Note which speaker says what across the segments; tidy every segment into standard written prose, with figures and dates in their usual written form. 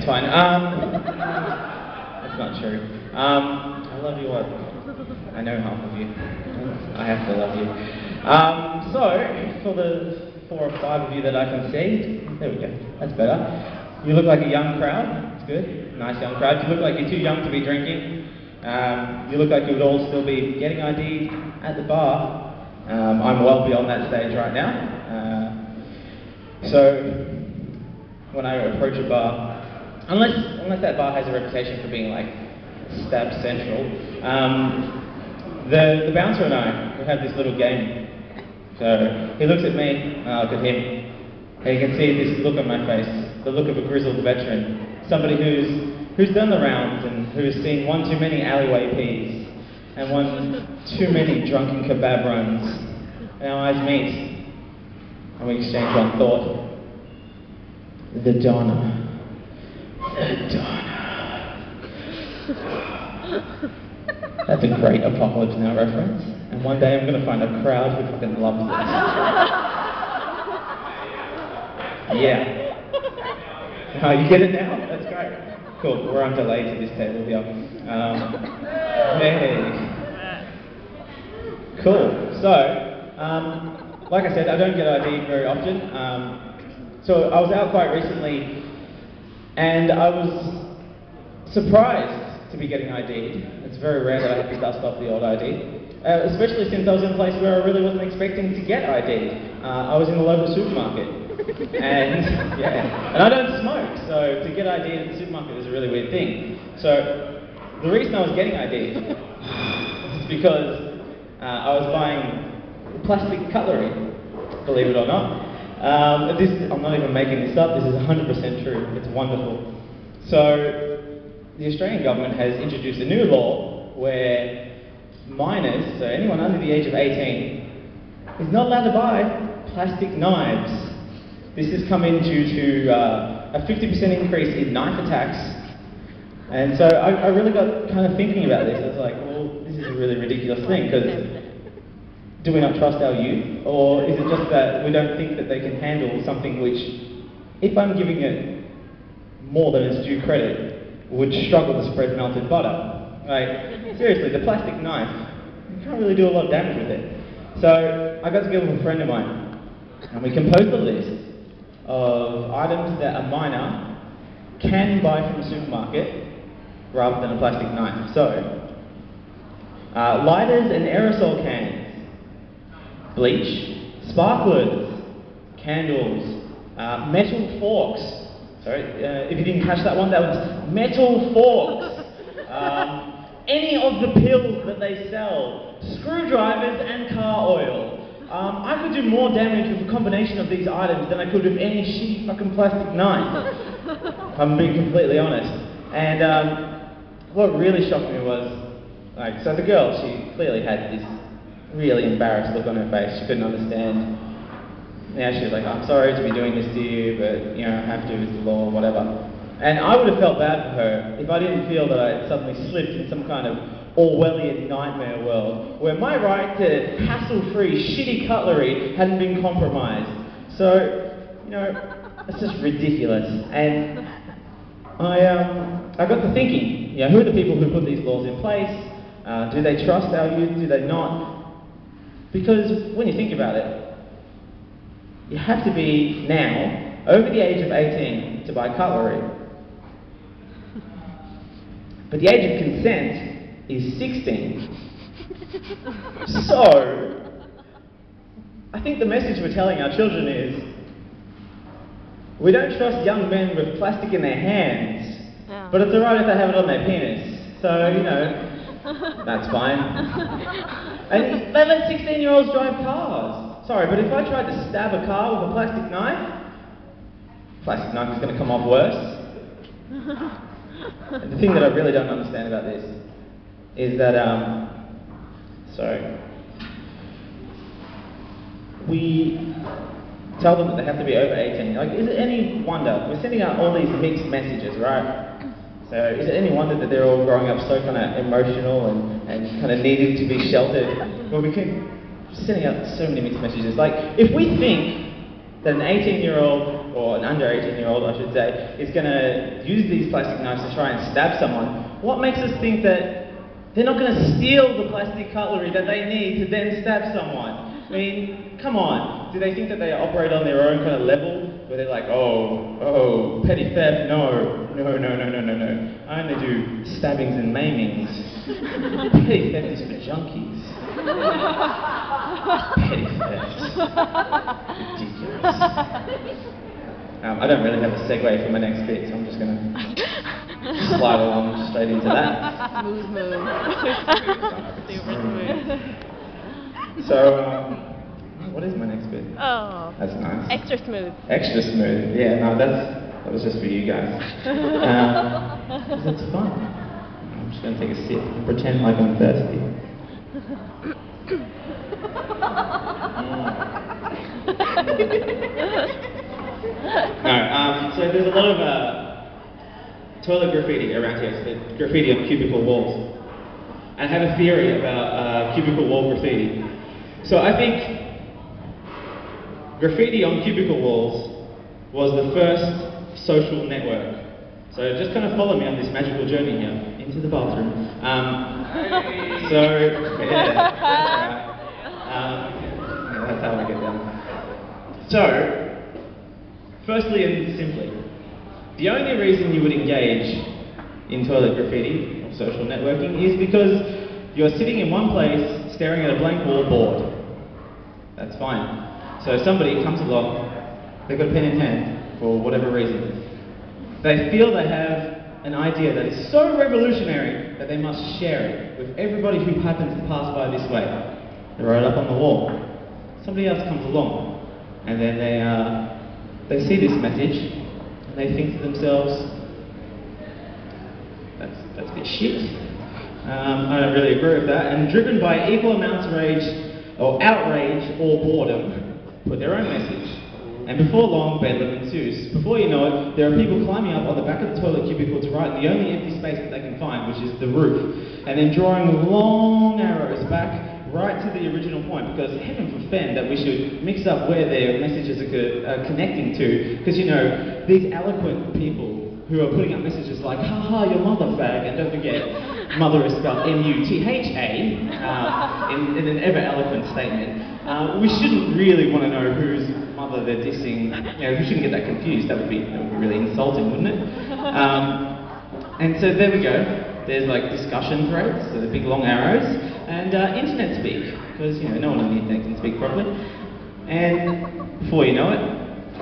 Speaker 1: fine. That's not true. I love you all. I know half of you. I have to love you. So, for the 4 or 5 of you that I can see, there we go, that's better. You look like a young crowd, that's good, nice young crowd. You look like you're too young to be drinking. You look like you would all still be getting ID'd at the bar. I'm well beyond that stage right now. So, when I approach a bar, unless that bar has a reputation for being like stab central, the bouncer and I, we have this little game. So he looks at me, and I look at him, and you can see this look on my face, the look of a grizzled veteran, somebody who's done the rounds and who's seen one too many alleyway peas and one too many drunken kebab runs. And our eyes meet, and we exchange one thought. The Donna. The Donna. That's a great Apocalypse Now reference. And one day I'm going to find a crowd who fucking loves this. Yeah. Oh, you get it now? That's great. Cool, we're on delay to this table here. Hey. Cool. So, like I said, I don't get ID'd very often. So I was out quite recently, and I was surprised to be getting ID'd. It's very rare that I have to dust off the old ID. Especially since I was in a place where I really wasn't expecting to get ID'd. I was in the local supermarket. And I don't smoke, so to get ID'd at the supermarket is a really weird thing. So the reason I was getting ID'd is because I was buying plastic cutlery, believe it or not. I'm not even making this up, this is 100% true, it's wonderful. So the Australian government has introduced a new law where minors, so anyone under the age of 18, is not allowed to buy plastic knives. This has come in due to a 50% increase in knife attacks. And so I really got kind of thinking about this. I was like, well, this is a really ridiculous thing, because do we not trust our youth? Or is it just that we don't think that they can handle something which, if I'm giving it more than its due credit, would struggle to spread melted butter? Like, seriously, the plastic knife, you can't really do a lot of damage with it. So I got together with a friend of mine, and we composed a list of items that a minor can buy from a supermarket rather than a plastic knife. So, lighters and aerosol cans, bleach, sparklers, candles, metal forks. Sorry, if you didn't catch that one, that was metal forks. Any of the pills that they sell, screwdrivers and car oil. I could do more damage with a combination of these items than I could with any shitty fucking plastic knife. I'm being completely honest. And what really shocked me was, like, so the girl, she clearly had this really embarrassed look on her face. She couldn't understand. Now she was like, I'm sorry to be doing this to you, but you know, I have to, it's the law, whatever. And I would have felt bad for her if I didn't feel that I had suddenly slipped in some kind of Orwellian nightmare world where my right to hassle-free, shitty cutlery hadn't been compromised. So, you know, it's just ridiculous. And I got to thinking, you know, who are the people who put these laws in place? Do they trust our youth? Do they not? Because when you think about it, you have to be now over the age of 18 to buy cutlery. But the age of consent is 16. So, I think the message we're telling our children is, we don't trust young men with plastic in their hands, but it's alright if they have it on their penis. So, you know, that's fine. And they let 16-year-olds drive cars. Sorry, but if I tried to stab a car with a plastic knife is going to come off worse. And the thing that I really don't understand about this is that, we tell them that they have to be over 18. Like, is it any wonder, we're sending out all these mixed messages, right? So is it any wonder that they're all growing up so kind of emotional and kind of needing to be sheltered? Well, we keep sending out so many mixed messages. Like, if we think that an 18-year-old, or an under 18-year-old I should say, is going to use these plastic knives to try and stab someone, what makes us think that they're not going to steal the plastic cutlery that they need to then stab someone? I mean, come on. Do they think that they operate on their own kind of level? Where they're like, oh, petty theft, no. I only do stabbings and maimings. Petty theft is for junkies. Petty theft. Ridiculous. I don't really have a segue for my next bit, so I'm just going to slide along straight into that.
Speaker 2: Smooth move. Super smooth.
Speaker 1: So, what is my next bit?
Speaker 2: Oh.
Speaker 1: That's nice.
Speaker 2: Extra smooth.
Speaker 1: Extra smooth. Yeah, no, that was just for you guys. 'Cause it's fun. I'm just going to take a sip and pretend like I'm thirsty. Alright, so there's a lot of toilet graffiti around here, so graffiti on cubicle walls. And I have a theory about cubicle wall graffiti. So I think graffiti on cubicle walls was the first social network. So just kind of follow me on this magical journey here, into the bathroom. That's how I get down. So, firstly and simply, the only reason you would engage in toilet graffiti or social networking is because you're sitting in one place staring at a blank wall bored. That's fine. So somebody comes along, they've got a pen in hand for whatever reason. They feel they have an idea that is so revolutionary that they must share it with everybody who happens to pass by this way. They write it up on the wall. Somebody else comes along, and then they see this message, and they think to themselves, that's a bit shit. I don't really agree with that. And driven by equal amounts of rage, or outrage, or boredom, put their own message. And before long, bedlam ensues. Before you know it, there are people climbing up on the back of the toilet cubicle to write in the only empty space that they can find, which is the roof, and then drawing long arrows back right to the original point, because heaven forfend that we should mix up where their messages are connecting to, because you know, these eloquent people who are putting up messages like, haha, your mother fag, and don't forget, mother is spelled M-U-T-H-A, in an ever-eloquent statement. We shouldn't really want to know whose mother they're dissing. You know, we shouldn't get that confused. That would be really insulting, wouldn't it? And so there we go. There's like discussion threads, so the big long arrows, and internet speak, because you know, no one on the internet can speak properly. And before you know it,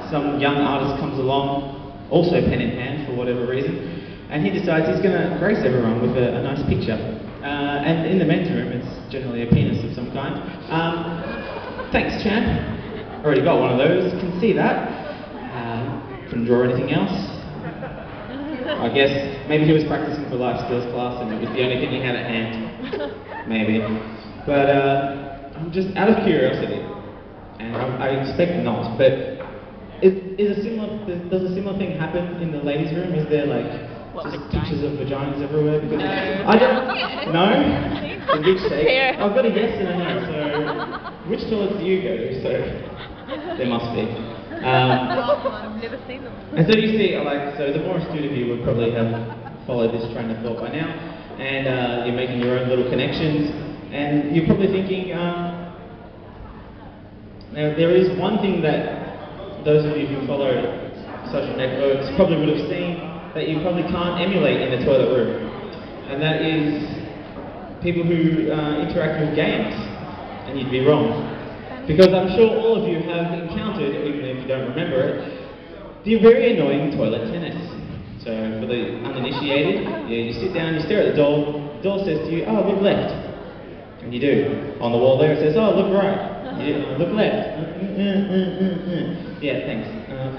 Speaker 1: some young artist comes along, also pen in hand for whatever reason, and he decides he's going to grace everyone with a nice picture. And in the men's room, it's generally a penis of some kind. Thanks, champ. Already got one of those, can see that. Couldn't draw anything else. I guess maybe he was practicing for life skills class and it was the only thing he had at hand. Maybe. But I'm just out of curiosity, and I expect not, but does a similar thing happen in the ladies' room? Is there like just pictures of vaginas everywhere? Because
Speaker 2: No.
Speaker 1: I don't. No? In which state? I've got a yes and a no. So which toilets do you go to? So there must be.
Speaker 2: I've never seen them.
Speaker 1: And so you see, like, so the more astute of you would probably have followed this train of thought by now, and you're making your own little connections, and you're probably thinking, now there is one thing that those of you who follow social networks probably would have seen that you probably can't emulate in the toilet room, and that is people who interact with games, and you'd be wrong. Because I'm sure all of you have encountered, even if you don't remember it, the very annoying toilet tennis. So for the uninitiated, you sit down, you stare at the door says to you, oh, look left. And you do. On the wall there it says, oh, look right. Yeah, look left. Yeah, thanks.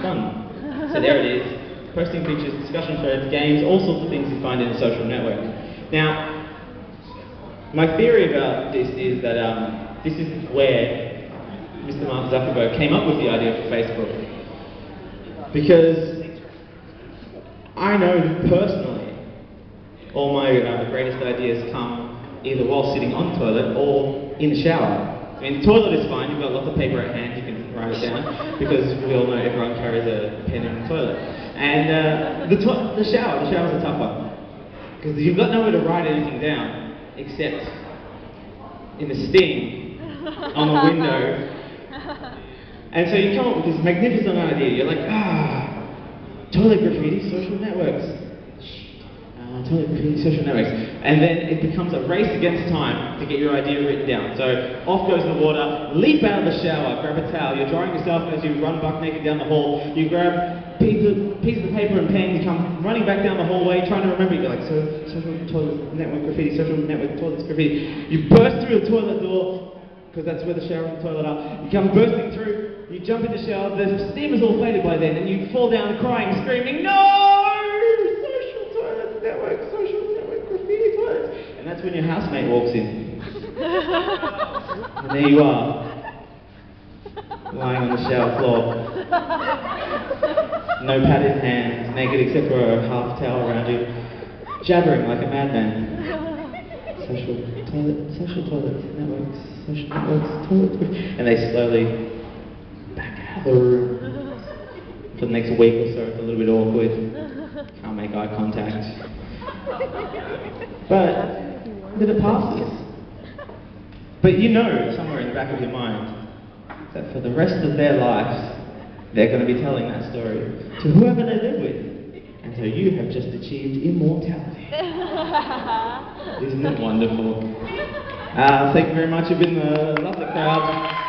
Speaker 1: Fun. So there it is. Posting pictures, discussion threads, games, all sorts of things you find in a social network. Now, my theory about this is that this is where Mr. Mark Zuckerberg came up with the idea for Facebook. Because I know personally, all my greatest ideas come either while sitting on the toilet or in the shower. I mean, the toilet is fine, you've got lots of paper at hand, you can write it down, because we all know everyone carries a pen in the toilet. And the shower's a tough one, because you've got nowhere to write anything down, except in the sting on the window. And so you come up with this magnificent idea. You're like, toilet graffiti, social networks. Toilet graffiti, social networks. And then it becomes a race against time to get your idea written down. So off goes the water, leap out of the shower, grab a towel. You're drying yourself as you run buck naked down the hall. You grab pieces of paper and pen. You come running back down the hallway, trying to remember. You're like, social toilet network graffiti, social network toilets graffiti. You burst through the toilet door, because that's where the shower and the toilet are. You come bursting through. You jump in the shower, the steam is all faded by then, and you fall down crying, screaming, "No! Social network, graffiti toilets!" And that's when your housemate walks in. And there you are, lying on the shower floor. No pad in hand, naked except for a half towel around you, jabbering like a madman. Social toilets, networks, social networks, toilets. And they slowly back out of the room. For the next week or so, it's a little bit awkward. Can't make eye contact. But then it passes. But you know, somewhere in the back of your mind, that for the rest of their lives, they're going to be telling that story to whoever they live with. And so you have just achieved immortality. Isn't it wonderful? Thank you very much. You've been a lovely crowd.